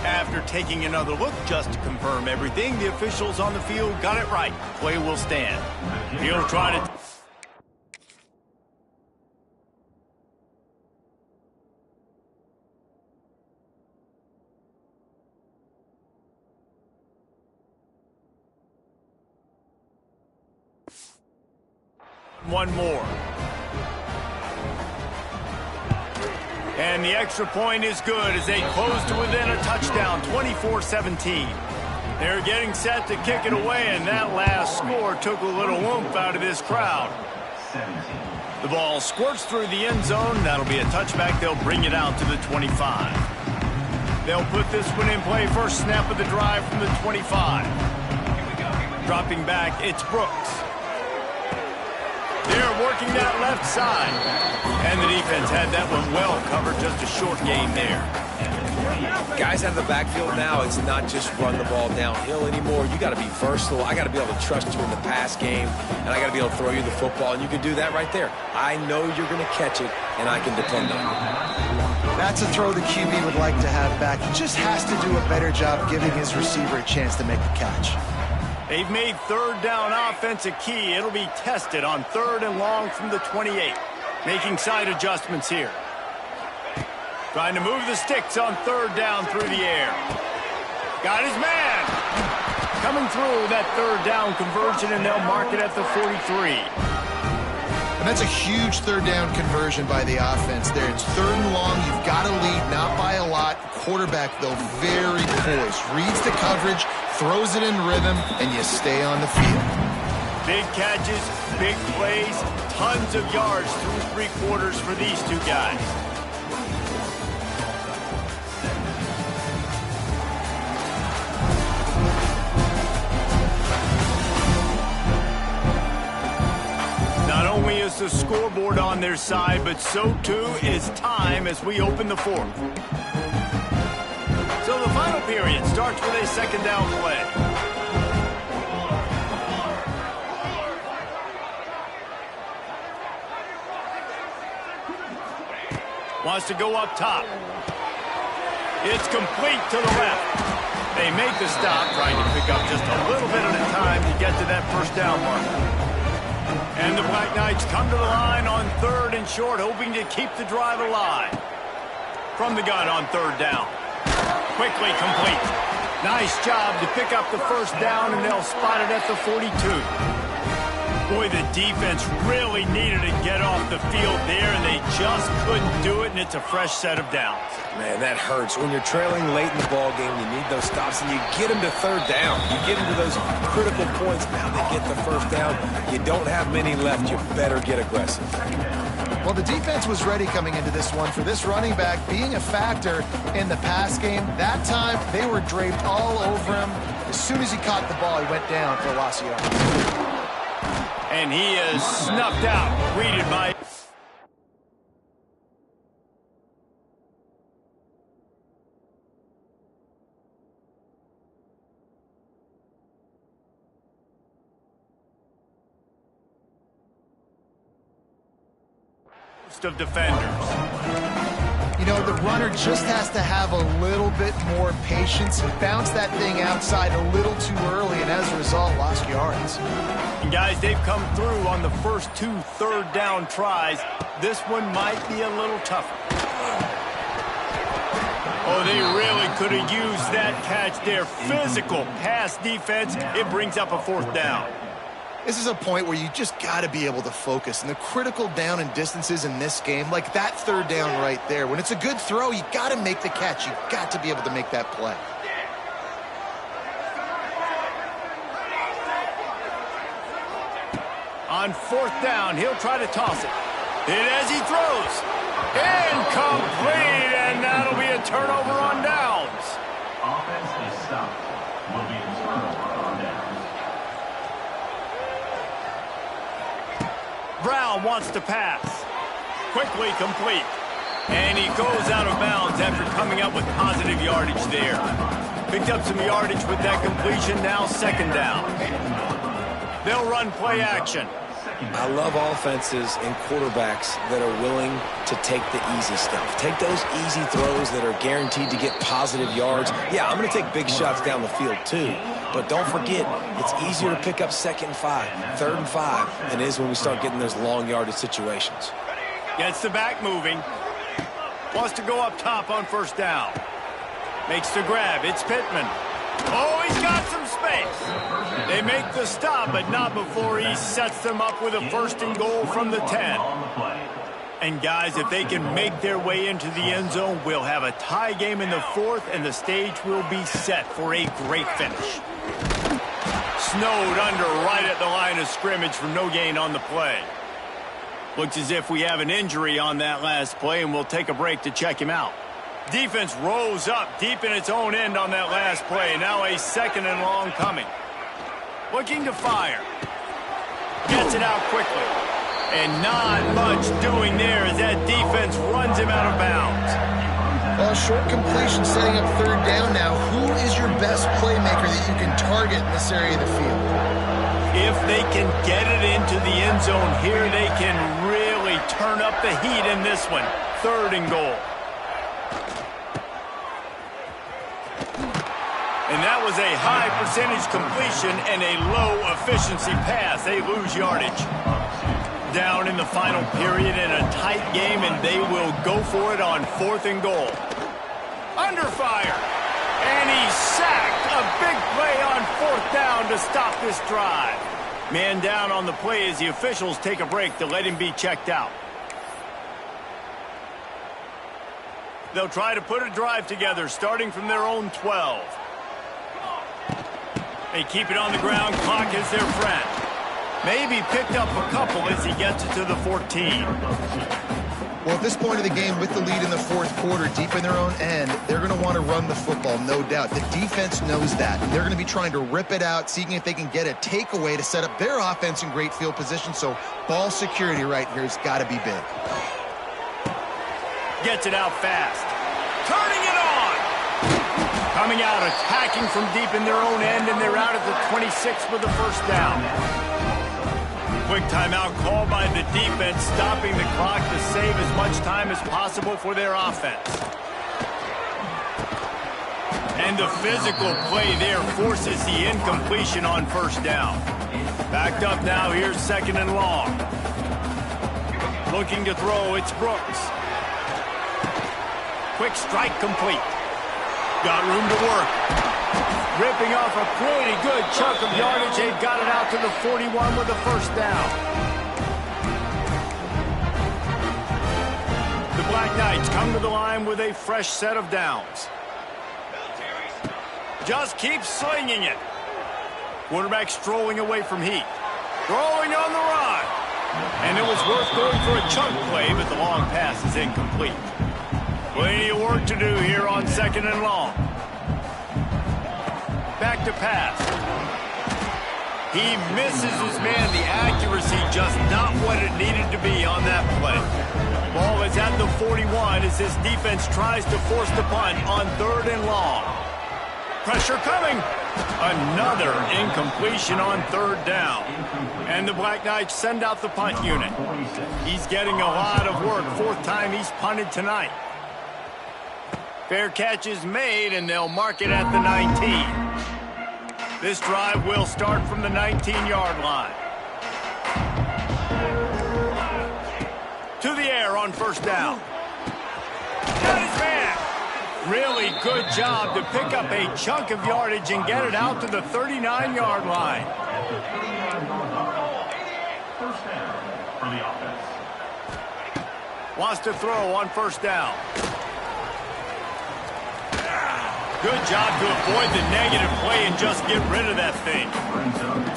After taking another look just to confirm everything, the officials on the field got it right. Play will stand. He'll try to... one more. And the extra point is good as they close to within a touchdown, 24-17. They're getting set to kick it away, and that last score took a little oomph out of this crowd. The ball squirts through the end zone. That'll be a touchback. They'll bring it out to the 25. They'll put this one in play. First snap of the drive from the 25. Dropping back, it's Brooks. They're working that left side. And the defense had that one well covered. Just a short gain there. Guys out of the backfield now, it's not just run the ball downhill anymore. You got to be versatile. I got to be able to trust you in the pass game, and I got to be able to throw you the football, and you can do that right there. I know you're going to catch it, and I can depend on you. That's a throw the QB would like to have back. He just has to do a better job giving his receiver a chance to make a catch. They've made third down offense a key. It'll be tested on 3rd and long from the 28. Making side adjustments here. Trying to move the sticks on 3rd down through the air. Got his man. Coming through that 3rd down conversion, and they'll mark it at the 43. And that's a huge 3rd down conversion by the offense there. It's 3rd and long. You've got to lead, not by a lot. Quarterback, though, very poised. Reads the coverage, throws it in rhythm, and you stay on the field. Big catches, big plays, tons of yards through 3 quarters for these two guys. Not only is the scoreboard on their side, but so too is time as we open the 4th. So the final period starts with a 2nd down play. Wants to go up top. It's complete to the left. They make the stop, trying to pick up just a little bit at a time to get to that 1st down mark. And the Black Knights come to the line on 3rd and short, hoping to keep the drive alive. From the gun on 3rd down. Quickly complete. Nice job to pick up the 1st down, and they'll spot it at the 42. Boy, the defense really needed to get off the field there, and they just couldn't do it, and it's a fresh set of downs. Man, that hurts. When you're trailing late in the ball game, you need those stops, and you get them to 3rd down. You get them to those critical points. Now they get the 1st down. You don't have many left. You better get aggressive. Well, the defense was ready coming into this one for this running back being a factor in the pass game. That time, they were draped all over him. As soon as he caught the ball, he went down for a loss of yards. And he is snuffed out, greeted by... of defenders. You know, the runner just has to have a little bit more patience and bounce that thing outside a little too early, and as a result, lost yards. And guys, they've come through on the first 2 3rd down tries. This one might be a little tougher. Oh, they really could have used that catch there. Physical pass defense. It brings up a 4th down. This is a point where you just got to be able to focus. And the critical down and distances in this game, like that 3rd down right there, when it's a good throw, you got to make the catch. You got to be able to make that play. On 4th down, he'll try to toss it. And as he throws, incomplete, and that'll be a turnover on downs. Offense is stopped. Will be a turnover on downs. Brown wants to pass. Quickly complete. And he goes out of bounds after coming up with positive yardage there. Picked up some yardage with that completion, now 2nd down. They'll run play action. I love offenses and quarterbacks that are willing to take the easy stuff. Take those easy throws that are guaranteed to get positive yards. Yeah, I'm going to take big shots down the field too. But don't forget, it's easier to pick up 2nd and 5, 3rd and 5 than it is when we start getting those long yardage situations. Gets the back moving. Wants to go up top on 1st down. Makes the grab. It's Pittman. Oh, he's got some space. space. They make the stop, but not before he sets them up with a 1st and goal from the 10. And guys, if they can make their way into the end zone, we'll have a tie game in the 4th, and the stage will be set for a great finish. Snowed under right at the line of scrimmage for no gain on the play. Looks as if we have an injury on that last play, and we'll take a break to check him out. Defense rolls up deep in its own end on that last play. Now a 2nd and long coming. Looking to fire. Gets it out quickly. And not much doing there as that defense runs him out of bounds. Well, short completion setting up 3rd down now. Who is your best playmaker that you can target in this area of the field? If they can get it into the end zone here, they can really turn up the heat in this one. 3rd and goal. And that was a high percentage completion and a low efficiency pass. They lose yardage. Down in the final period in a tight game, and they will go for it on 4th and goal. Under fire. And he sacked. A big play on 4th down to stop this drive. Man down on the play as the officials take a break to let him be checked out. They'll try to put a drive together starting from their own 12. They keep it on the ground. Clock is their friend. Maybe picked up a couple as he gets it to the 14. Well, at this point of the game, with the lead in the 4th quarter, deep in their own end, they're going to want to run the football, no doubt. The defense knows that, and they're going to be trying to rip it out, seeking if they can get a takeaway to set up their offense in great field position. So ball security right here has got to be big. Gets it out fast. Turning it on. Coming out, attacking from deep in their own end, and they're out at the 26 with the 1st down. Quick timeout called by the defense, stopping the clock to save as much time as possible for their offense. And the physical play there forces the incompletion on 1st down. Backed up now, here's 2nd and long. Looking to throw, it's Brooks. Quick strike complete. Got room to work. Ripping off a pretty good chunk of yardage. They've got it out to the 41 with the 1st down. The Black Knights come to the line with a fresh set of downs. Just keeps slinging it. Quarterback strolling away from heat. Throwing on the run. And it was worth going for a chunk play, but the long pass is incomplete. Plenty of work to do here on 2nd and long. Back to pass. He misses his man. The accuracy just not what it needed to be on that play. Ball is at the 41 as this defense tries to force the punt on 3rd and long. Pressure coming. Another incompletion on 3rd down. And the Black Knights send out the punt unit. He's getting a lot of work. 4th time he's punted tonight. Fair catch is made, and they'll mark it at the 19. This drive will start from the 19-yard line. To the air on 1st down. Got his man. Really good job to pick up a chunk of yardage and get it out to the 39-yard line. First down for the offense. Wants to throw on 1st down. Good job to avoid the negative play and just get rid of that thing.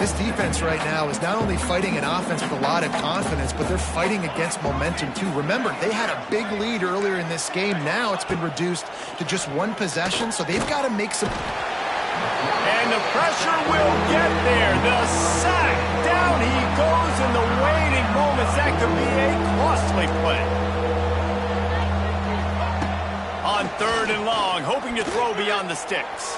This defense right now is not only fighting an offense with a lot of confidence, but they're fighting against momentum too. Remember, they had a big lead earlier in this game. Now it's been reduced to just 1 possession, so they've got to make some... And the pressure will get there. The sack. Down he goes in the waiting moments. That could be a costly play. On 3rd and long, hoping to throw beyond the sticks.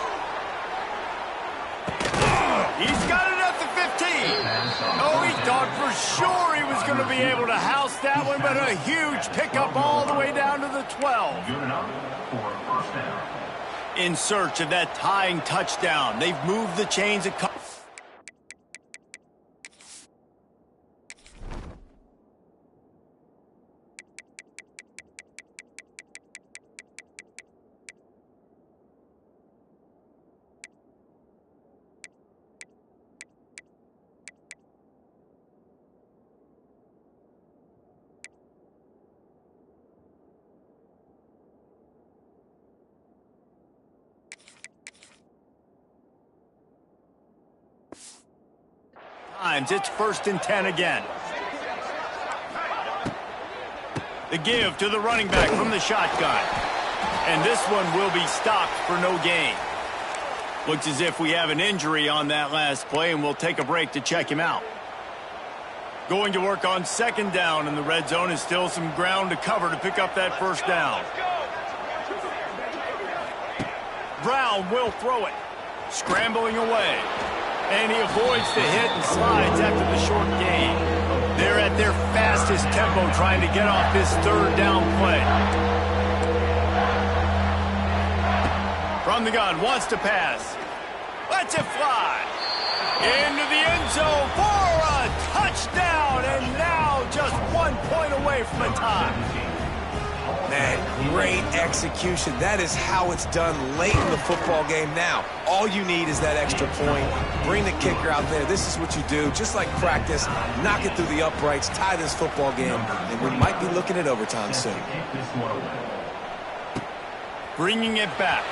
He's got it at the 15. Oh, he thought for sure he was going to be able to house that one, but a huge pickup all the way down to the 12. Good enough for a 1st down. In search of that tying touchdown, they've moved the chains a couple. times. It's 1st and 10 again. The give to the running back from the shotgun. And this one will be stopped for no gain. Looks as if we have an injury on that last play, and we'll take a break to check him out. Going to work on 2nd down, and the red zone is still some ground to cover to pick up that 1st down. Brown will throw it. Scrambling away. And he avoids the hit and slides after the short gain. They're at their fastest tempo trying to get off this 3rd down play. From the gun, wants to pass. Lets it fly. Into the end zone for a touchdown. And now just 1 point away from a tie. Man, great execution. That is how it's done late in the football game. Now, all you need is that extra point. Bring the kicker out there. This is what you do. Just like practice, knock it through the uprights, tie this football game, and we might be looking at overtime soon. Bringing it back.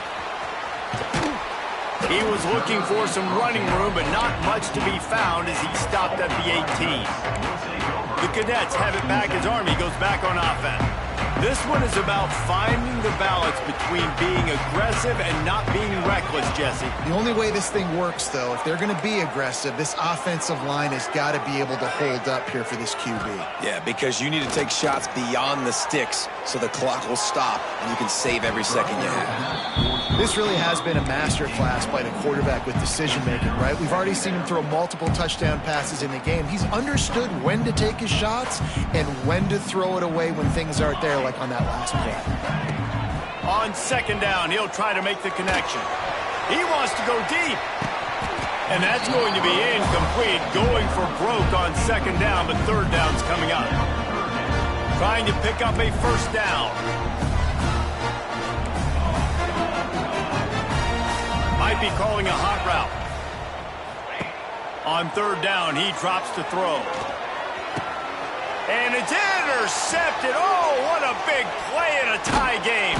He was looking for some running room, but not much to be found as he stopped at the 18. The Cadets have it back as Army goes back on offense. This one is about finding the balance between being aggressive and not being reckless, Jesse. The only way this thing works, though, if they're going to be aggressive, this offensive line has got to be able to hold up here for this QB. Yeah, because you need to take shots beyond the sticks so the clock will stop and you can save every second you have. This really has been a masterclass by the quarterback with decision-making, right? We've already seen him throw multiple touchdown passes in the game. He's understood when to take his shots and when to throw it away when things aren't there, like on that last play. On 2nd down, he'll try to make the connection. He wants to go deep. And that's going to be incomplete, going for broke on 2nd down, but 3rd down's coming up. Trying to pick up a 1st down. Might be calling a hot route. On 3rd down, he drops to throw. And it's intercepted. Oh, what a big play in a tie game.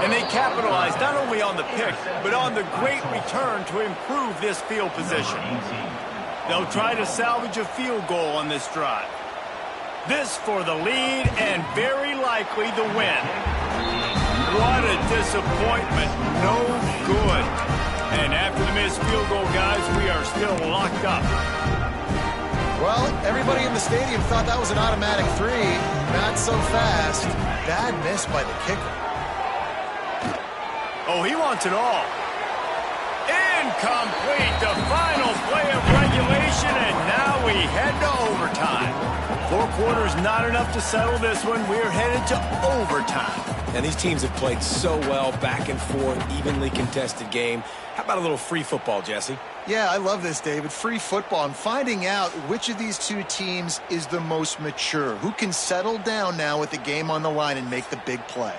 And they capitalized not only on the pick, but on the great return to improve this field position. They'll try to salvage a field goal on this drive. This for the lead and very likely the win. What a disappointment. No good. And after the missed field goal, guys, we are still locked up. Well, everybody in the stadium thought that was an automatic 3. Not so fast. Bad miss by the kicker. Oh, he wants it all. Incomplete. The final play of regulation, and now we head to overtime. 4 quarters not enough to settle this one. We're headed to overtime. And these teams have played so well, back and forth, evenly contested game. How about a little free football, Jesse? Yeah, I love this, David. Free football. I'm finding out which of these two teams is the most mature. Who can settle down now with the game on the line and make the big play?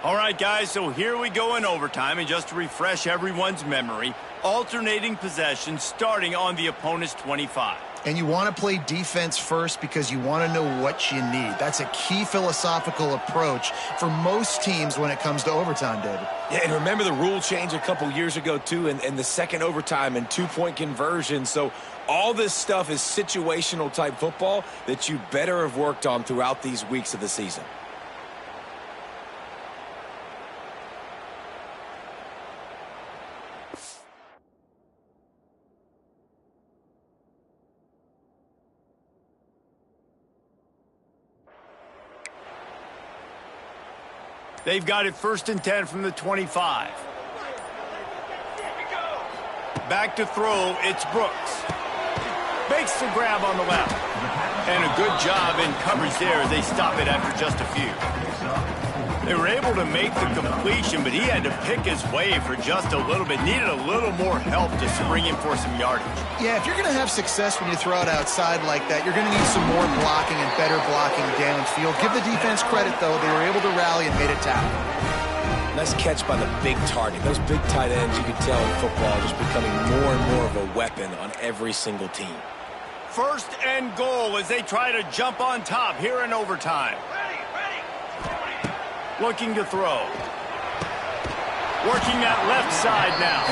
All right, guys, so here we go in overtime. And just to refresh everyone's memory, alternating possession starting on the opponent's 25. And you want to play defense first because you want to know what you need. That's a key philosophical approach for most teams when it comes to overtime, David. Yeah, and remember the rule change a couple years ago, too, and the second overtime and 2-point conversion. So all this stuff is situational type football that you better have worked on throughout these weeks of the season. They've got it 1st and 10 from the 25. Back to throw, it's Brooks. Makes the grab on the left. And a good job in coverage there as they stop it after just a few. They were able to make the completion, but he had to pick his way for just a little bit. Needed a little more help to spring him for some yardage. Yeah, if you're going to have success when you throw it outside like that, you're going to need some more blocking and better blocking downfield. Give the defense credit, though. They were able to rally and made a tackle. Nice catch by the big target. Those big tight ends, you can tell in football, just becoming more and more of a weapon on every single team. 1st and goal as they try to jump on top here in overtime. Looking to throw. Working that left side now.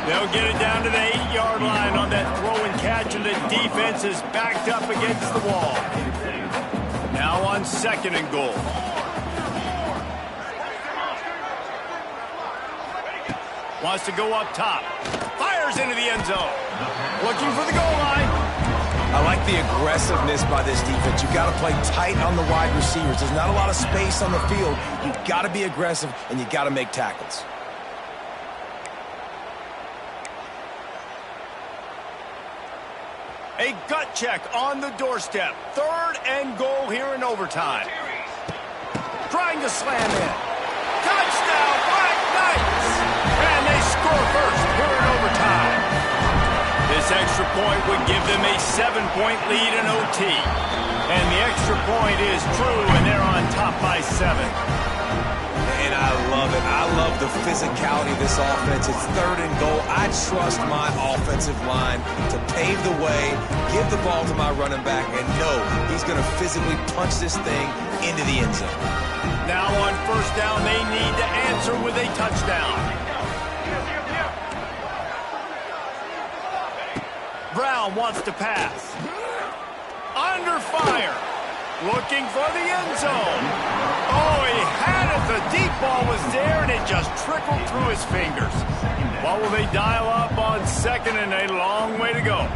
They'll get it down to the 8-yard line on that throw and catch, and the defense is backed up against the wall. Now on 2nd and goal. Wants to go up top. Fires into the end zone. Looking for the goal line. I like the aggressiveness by this defense. You've got to play tight on the wide receivers. There's not a lot of space on the field. You've got to be aggressive, and you've got to make tackles. A gut check on the doorstep. 3rd and goal here in overtime. Trying to slam in. Touchdown, Black Knights! And they score first here in overtime. This extra point would give them a 7-point lead in OT. And the extra point is true, and they're on top by 7. And I love it. I love the physicality of this offense. It's 3rd and goal. I trust my offensive line to pave the way, give the ball to my running back, and know he's going to physically punch this thing into the end zone. Now on 1st down, they need to answer with a touchdown. Brown wants to pass. Under fire. Looking for the end zone. Oh, he had it. The deep ball was there, and it just trickled through his fingers. What will they dial up on 2nd and a long way to go?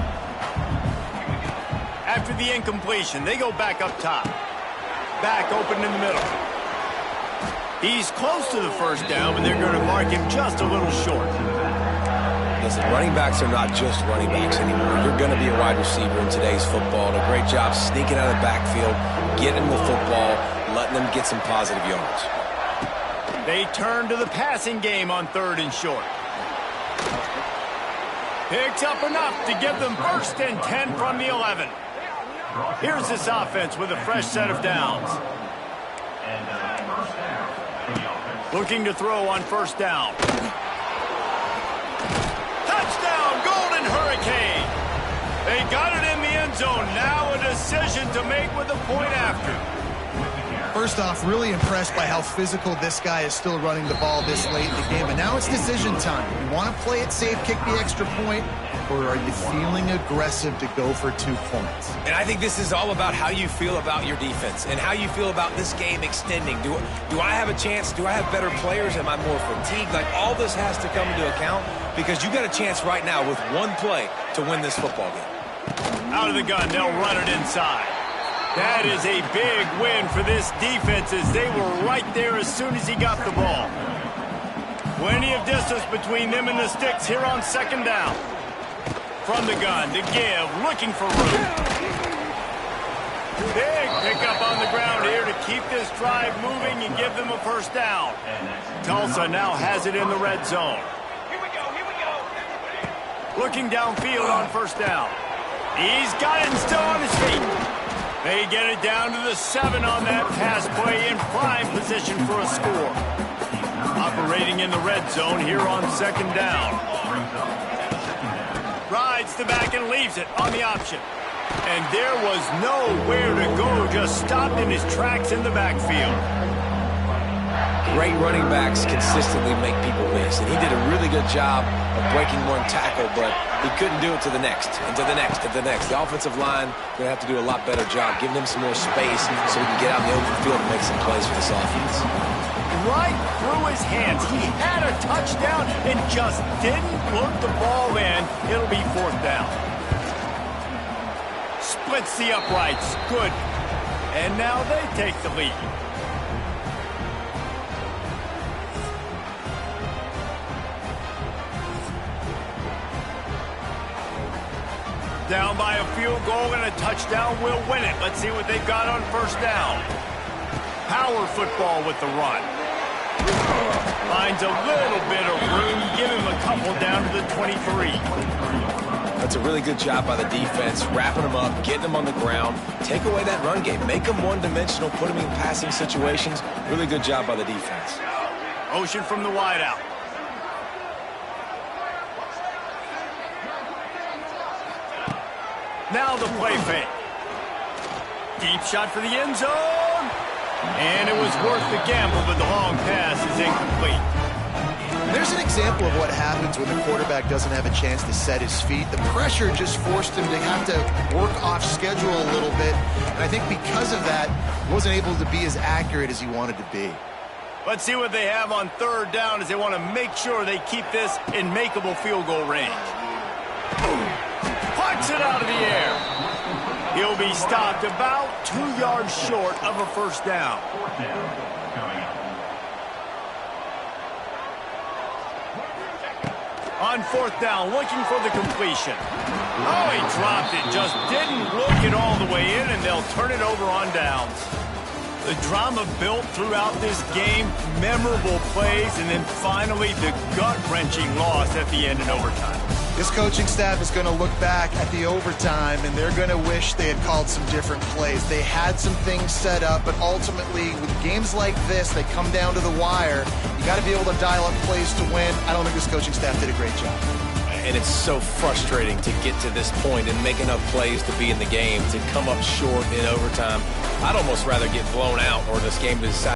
After the incompletion, they go back up top. Back open in the middle. He's close to the 1st down, but they're going to mark him just a little short. Listen, running backs are not just running backs anymore. You're going to be a wide receiver in today's football. And a great job sneaking out of the backfield, getting them the football, letting them get some positive yards. They turn to the passing game on 3rd and short. Picks up enough to give them 1st and 10 from the 11. Here's this offense with a fresh set of downs. Looking to throw on 1st down. Touchdown, Golden Hurricane. They got it in the end zone. Now a decision to make with the point after. First off, really impressed by how physical this guy is still running the ball this late in the game. But now it's decision time. You want to play it safe, kick the extra point, or are you feeling aggressive to go for 2 points? And I think this is all about how you feel about your defense and how you feel about this game extending. Do I have a chance? Do I have better players? Am I more fatigued? Like, all this has to come into account because you got a chance right now with 1 play to win this football game. Out of the gun, they'll run it inside. That is a big win for this defense as they were right there as soon as he got the ball. Plenty of distance between them and the sticks here on 2nd down. From the gun to give, looking for room. Big pickup on the ground here to keep this drive moving and give them a 1st down. Tulsa now has it in the red zone. Looking downfield on 1st down. He's got it and still on his feet. They get it down to the 7 on that pass play in prime position for a score. Operating in the red zone here on 2nd down. Rides the back and leaves it on the option. And there was nowhere to go, just stopped in his tracks in the backfield. Great running backs consistently make people miss, and he did a really good job of breaking 1 tackle, but he couldn't do it to the next, and to the next, and to the next. The offensive line going to have to do a lot better job, giving him some more space so he can get out in the open field and make some plays for this offense. Right through his hands. He had a touchdown and just didn't look the ball in. It'll be 4th down. Splits the uprights. Good. And now they take the lead. Down by a field goal and a touchdown will win it. Let's see what they've got on 1st down. Power football with the run. Finds a little bit of room. Give him a couple down to the 23. That's a really good job by the defense, wrapping them up, getting them on the ground. Take away that run game. Make them one-dimensional, put them in passing situations. Really good job by the defense. Motion from the wideout. Now the play fake. Deep shot for the end zone. And it was worth the gamble, but the long pass is incomplete. There's an example of what happens when the quarterback doesn't have a chance to set his feet. The pressure just forced him to have to work off schedule a little bit. And I think because of that, wasn't able to be as accurate as he wanted to be. Let's see what they have on third down as they want to make sure they keep this in makeable field goal range. Punts it out of the air. He'll be stopped about 2 yards short of a first down. Fourth down coming up. On fourth down, looking for the completion. Oh, he dropped it. Just didn't look it all the way in, and they'll turn it over on downs. The drama built throughout this game, memorable plays, and then finally the gut-wrenching loss at the end in overtime. This coaching staff is going to look back at the overtime, and they're going to wish they had called some different plays. They had some things set up, but ultimately, with games like this, they come down to the wire. You got to be able to dial up plays to win. I don't think this coaching staff did a great job. And it's so frustrating to get to this point and make enough plays to be in the game, to come up short in overtime. I'd almost rather get blown out or this game to decide.